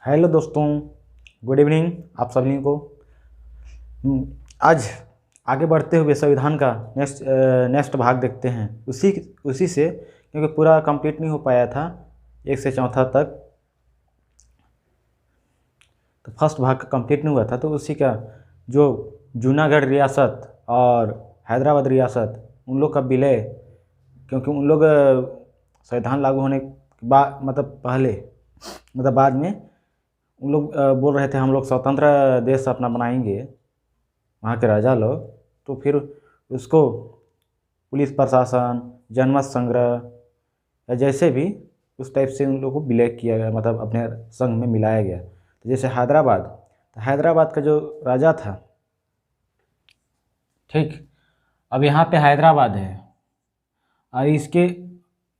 Hello दोस्तों, good evening आप सभी को। आज आगे बढ़ते हुए संविधान का नेक्स्ट भाग देखते हैं। उसी उसी से क्योंकि पूरा कंप्लीट नहीं हो पाया था एक से चौथा तक, तो फर्स्ट भाग कंप्लीट नहीं हुआ था, तो उसी का जो जूनागढ़ रियासत और हैदराबाद रियासत उन लोग का विलय, क्योंकि उन लोग संविधान लागू होने के बाद मतलब पहले मतलब बाद में उन लोग बोल रहे थे हम लोग स्वतंत्र देश अपना बनाएंगे, वहाँ के राजा लोग। तो फिर उसको पुलिस प्रशासन, जनमत संग्रह या जैसे भी उस टाइप से उन लोगों को विलय किया गया, मतलब अपने संघ में मिलाया गया। तो जैसे हैदराबाद, तो हैदराबाद का जो राजा था, ठीक, अब यहाँ पे हैदराबाद है और इसके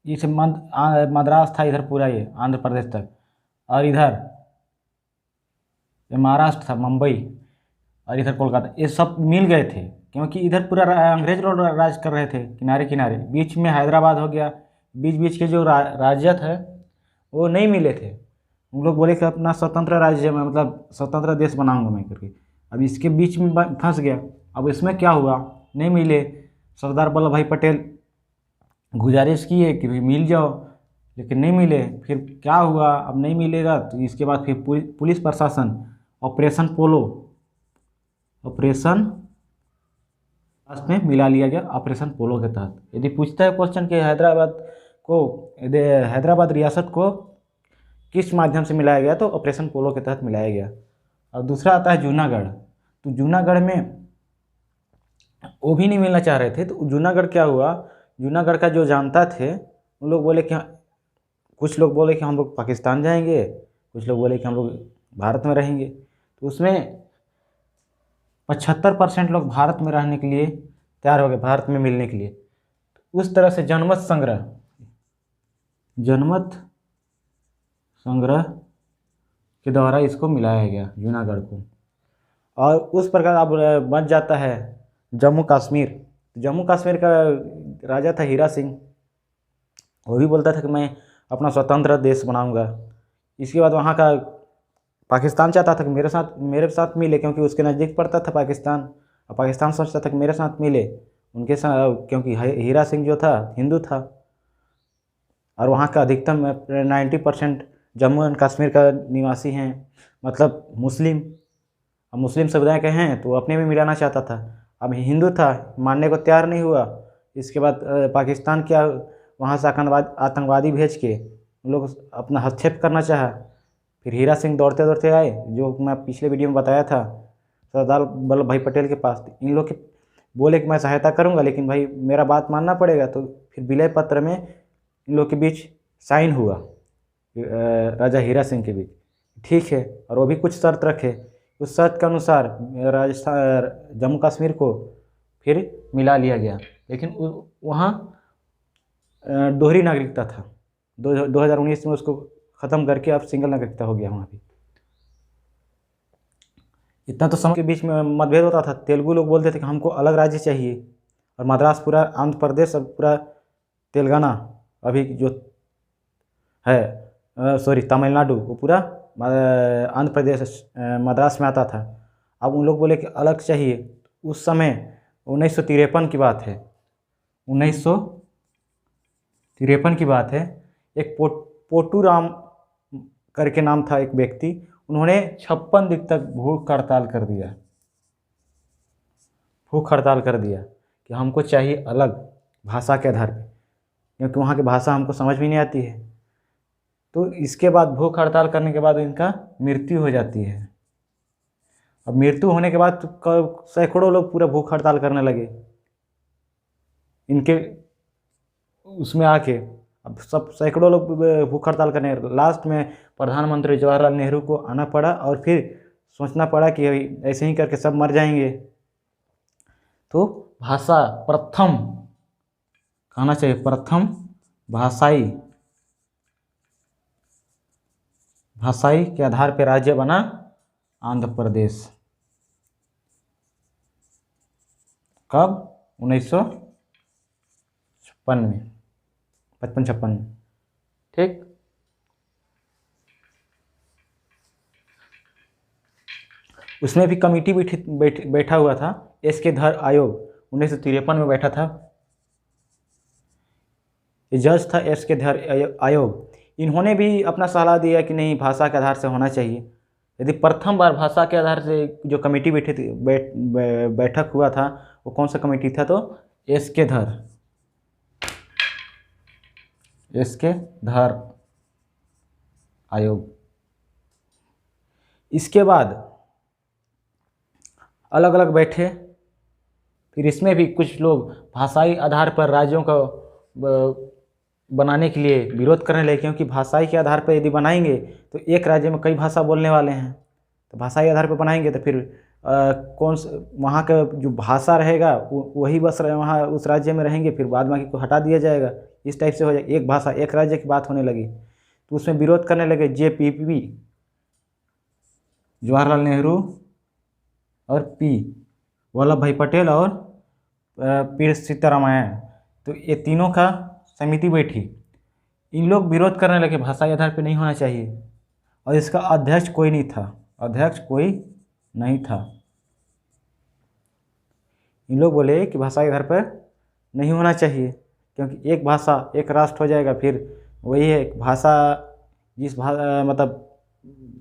जैसे मद्रास था इधर पूरा ये आंध्र प्रदेश तक, और इधर ये महाराष्ट्र था मुंबई, और इधर कोलकाता, ये सब मिल गए थे क्योंकि इधर पूरा अंग्रेज लोग राज कर रहे थे किनारे किनारे। बीच में हैदराबाद हो गया, बीच बीच के जो राज्य थे वो नहीं मिले थे। उन लोग बोले कि अपना स्वतंत्र राज्य में मतलब स्वतंत्र देश बनाऊंगा मैं करके। अब इसके बीच में फंस गया। अब इसमें क्या हुआ, नहीं मिले। सरदार वल्लभ भाई पटेल गुजारिश किए कि भाई मिल जाओ, लेकिन नहीं मिले। फिर क्या हुआ, अब नहीं मिलेगा तो इसके बाद फिर पुलिस प्रशासन ऑपरेशन पोलो, ऑपरेशन लास्ट में मिला लिया गया ऑपरेशन पोलो के तहत। यदि पूछता है क्वेश्चन कि हैदराबाद को, हैदराबाद रियासत को किस माध्यम से मिलाया गया, तो ऑपरेशन पोलो के तहत मिलाया गया। और दूसरा आता है जूनागढ़। तो जूनागढ़ में वो भी नहीं मिलना चाह रहे थे, तो जूनागढ़ क्या हुआ, जूनागढ़ का जो जानता थे उन लोग बोले कि कुछ लोग बोले कि हम लोग पाकिस्तान जाएंगे, कुछ लोग बोले कि हम लोग भारत में रहेंगे। तो उसमें 75% लोग भारत में रहने के लिए तैयार हो गए, भारत में मिलने के लिए। उस तरह से जनमत संग्रह के द्वारा इसको मिलाया गया जूनागढ़ को। और उस प्रकार अब बन जाता है जम्मू कश्मीर। जम्मू कश्मीर का राजा था हीरा सिंह। वो भी बोलता था कि मैं अपना स्वतंत्र देश बनाऊंगा। इसके बाद वहाँ का पाकिस्तान चाहता था कि मेरे साथ मिले, क्योंकि उसके नज़दीक पड़ता था पाकिस्तान। और पाकिस्तान सोचता था कि मेरे साथ मिले उनके साथ, क्योंकि हीरा सिंह जो था हिंदू था और वहाँ का अधिकतम 90% जम्मू एंड कश्मीर का निवासी हैं, मतलब मुस्लिम। अब मुस्लिम समुदाय के हैं तो अपने में मिलाना चाहता था। अब हिंदू था, मानने को तैयार नहीं हुआ। इसके बाद पाकिस्तान क्या, वहाँ से आतंकवादी भेज के उन लोग अपना हस्तक्षेप करना चाहा। फिर हीरा सिंह दौड़ते दौड़ते आए, जो मैं पिछले वीडियो में बताया था, सरदार वल्लभ भाई पटेल के पास। इन लोग के बोले कि मैं सहायता करूंगा, लेकिन भाई मेरा बात मानना पड़ेगा। तो फिर विलय पत्र में इन लोग के बीच साइन हुआ, राजा हीरा सिंह के बीच। ठीक है, और वो भी कुछ शर्त रखे। उस शर्त के अनुसार राजस्थान जम्मू कश्मीर को फिर मिला लिया गया। लेकिन वहाँ दोहरी नागरिकता था। 2019 में उसको ख़त्म करके अब सिंगल नागरिकता हो गया वहाँ भी। इतना तो समय के बीच में मतभेद होता था। तेलुगु लोग बोलते थे कि हमको अलग राज्य चाहिए, और मद्रास पूरा आंध्र प्रदेश और पूरा तेलंगाना अभी जो है, सॉरी तमिलनाडु, वो पूरा आंध्र प्रदेश मद्रास में आता था। अब उन लोग बोले कि अलग चाहिए। उस समय 1953 की बात है, 1953 की बात है। एक पोटूराम करके नाम था एक व्यक्ति, उन्होंने 56 दिन तक भूख हड़ताल कर दिया कि हमको चाहिए अलग भाषा के आधार पर, क्योंकि वहाँ की भाषा हमको समझ में नहीं आती है। तो इसके बाद भूख हड़ताल करने के बाद इनका मृत्यु हो जाती है। अब मृत्यु होने के बाद तो सैकड़ों लोग पूरा भूख हड़ताल करने लगे इनके उसमें आके। अब सब सैकड़ों लोग भूख हड़ताल करने, लास्ट में प्रधानमंत्री जवाहरलाल नेहरू को आना पड़ा और फिर सोचना पड़ा कि ऐसे ही करके सब मर जाएंगे। तो भाषा प्रथम कहना चाहिए, प्रथम भाषाई के आधार पर राज्य बना आंध्र प्रदेश। कब? 1956 में, 55-56 में। ठीक। उसमें भी कमेटी बैठा हुआ था। एस के धर आयोग 1953 में बैठा था। ये जज था एस के धर आयोग। इन्होंने भी अपना सलाह दिया कि नहीं, भाषा के आधार से होना चाहिए। यदि प्रथम बार भाषा के आधार से जो कमेटी बैठक हुआ था, वो कौन सा कमेटी था? तो एस के धर आयोग। इसके बाद अलग अलग बैठे। फिर इसमें भी कुछ लोग भाषाई आधार पर राज्यों को बनाने के लिए विरोध करने लगे, क्योंकि भाषाई के आधार पर यदि बनाएंगे तो एक राज्य में कई भाषा बोलने वाले हैं, तो भाषाई आधार पर बनाएंगे तो फिर वहाँ का जो भाषा रहेगा वही बस वहाँ उस राज्य में रहेंगे, फिर बाद बाकी को हटा दिया जाएगा। इस टाइप से हो जाएगा, एक भाषा एक राज्य की बात होने लगी। तो उसमें विरोध करने लगे JPP, जवाहरलाल नेहरू और P वल्लभ भाई पटेल और पी सीतारामैया। तो ये तीनों का समिति बैठी। इन लोग विरोध करने लगे भाषाई आधार पर नहीं होना चाहिए, और इसका अध्यक्ष कोई नहीं था। इन लोग बोले कि भाषाई आधार पर नहीं होना चाहिए, क्योंकि एक भाषा एक राष्ट्र हो जाएगा। फिर वही है भाषा, मतलब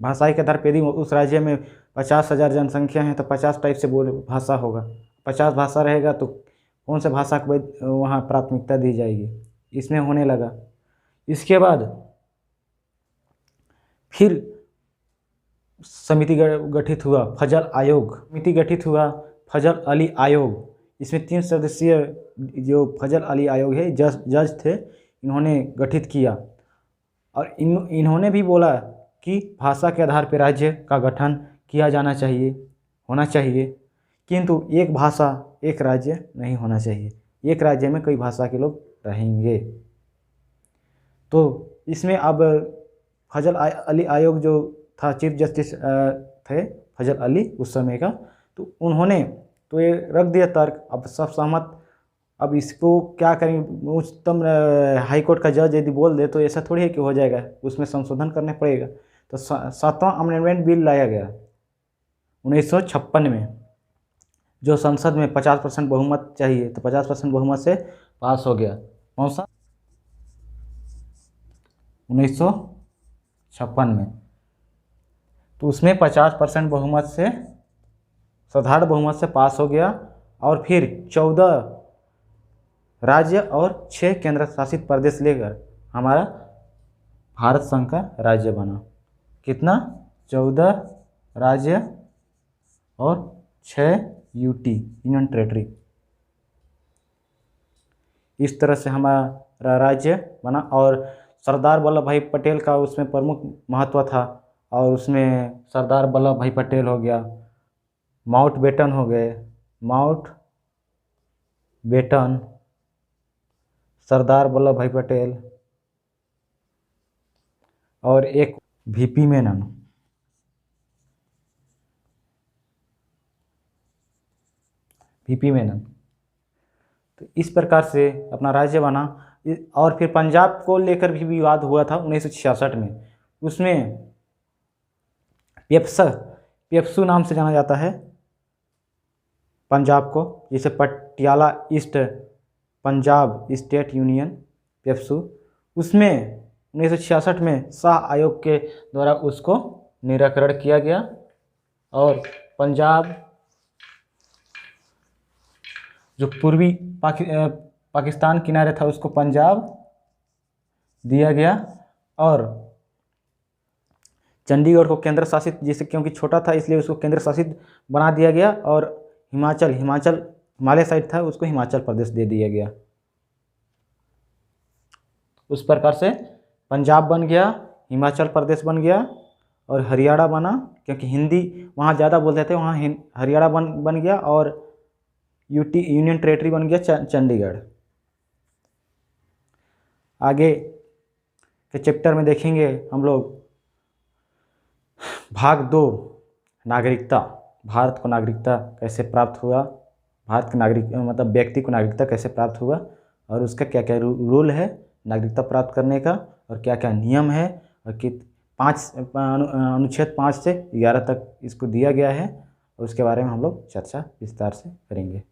भाषाई के आधार पर यदि उस राज्य में 50,000 जनसंख्या है तो 50 टाइप से भाषा होगा। 50 भाषा रहेगा तो कौन सा भाषा को वहाँ प्राथमिकता दी जाएगी, इसमें होने लगा। इसके बाद फिर समिति गठित हुआ, फजल आयोग समिति गठित हुआ, फजल अली आयोग। इसमें 3 सदस्यीय जो फजल अली आयोग है, जज थे, इन्होंने गठित किया। और इन्होंने भी बोला कि भाषा के आधार पर राज्य का गठन किया जाना चाहिए, होना चाहिए, किंतु एक भाषा एक राज्य नहीं होना चाहिए। एक राज्य में कई भाषा के लोग रहेंगे। तो इसमें अब फजल अली आयोग जो था, चीफ जस्टिस थे फजल अली उस समय का, तो उन्होंने तो ये रख दिया तर्क। अब सब सहमत। अब इसको क्या करेंगे? उच्चतम हाई कोर्ट का जज यदि बोल दे तो ऐसा थोड़ी है कि हो जाएगा, उसमें संशोधन करने पड़ेगा। तो 7वां अमेंडमेंट बिल लाया गया 1956 में, जो संसद में 50% बहुमत चाहिए, तो 50% बहुमत से पास हो गया। कौन सा? 1956 में। तो उसमें 50% बहुमत से, साधारण बहुमत से पास हो गया। और फिर 14 राज्य और 6 केंद्र शासित प्रदेश लेकर हमारा भारत संघ का राज्य बना। कितना? 14 राज्य और 6 यूटी, यूनियन टेरेटरी। इस तरह से हमारा राज्य बना। और सरदार वल्लभ भाई पटेल का उसमें प्रमुख महत्व था। और उसमें सरदार वल्लभ भाई पटेल हो गया, माउंटबेटन हो गए, माउंटबेटन, सरदार वल्लभ भाई पटेल, और एक VP मेनन। तो इस प्रकार से अपना राज्य बना। और फिर पंजाब को लेकर भी विवाद हुआ था 1966 में। उसमें पेप्सू नाम से जाना जाता है पंजाब को, जैसे Patiala east Punjab state union, PEPSU. उसमें 1966 में शाह आयोग के द्वारा उसको निराकरण किया गया। और पंजाब जो पूर्वी पाकिस्तान किनारे था उसको पंजाब दिया गया। और चंडीगढ़ को केंद्र शासित, जैसे क्योंकि छोटा था इसलिए उसको केंद्र शासित बना दिया गया। और हिमालय साइड था, उसको हिमाचल प्रदेश दे दिया गया। उस प्रकार से पंजाब बन गया, हिमाचल प्रदेश बन गया, और हरियाणा बना, क्योंकि हिंदी वहाँ ज़्यादा बोलते थे, वहाँ हरियाणा बन गया। और यूटी यूनियन टेरेटरी बन गया चंडीगढ़। आगे के चैप्टर में देखेंगे हम लोग भाग 2, नागरिकता। भारत को नागरिकता कैसे प्राप्त हुआ, भारत के नागरिक मतलब व्यक्ति को नागरिकता कैसे प्राप्त हुआ, और उसका क्या क्या रूल है नागरिकता प्राप्त करने का, और क्या क्या नियम है, और कि अनुच्छेद 5 से 11 तक इसको दिया गया है। उसके बारे में हम लोग चर्चा विस्तार से करेंगे।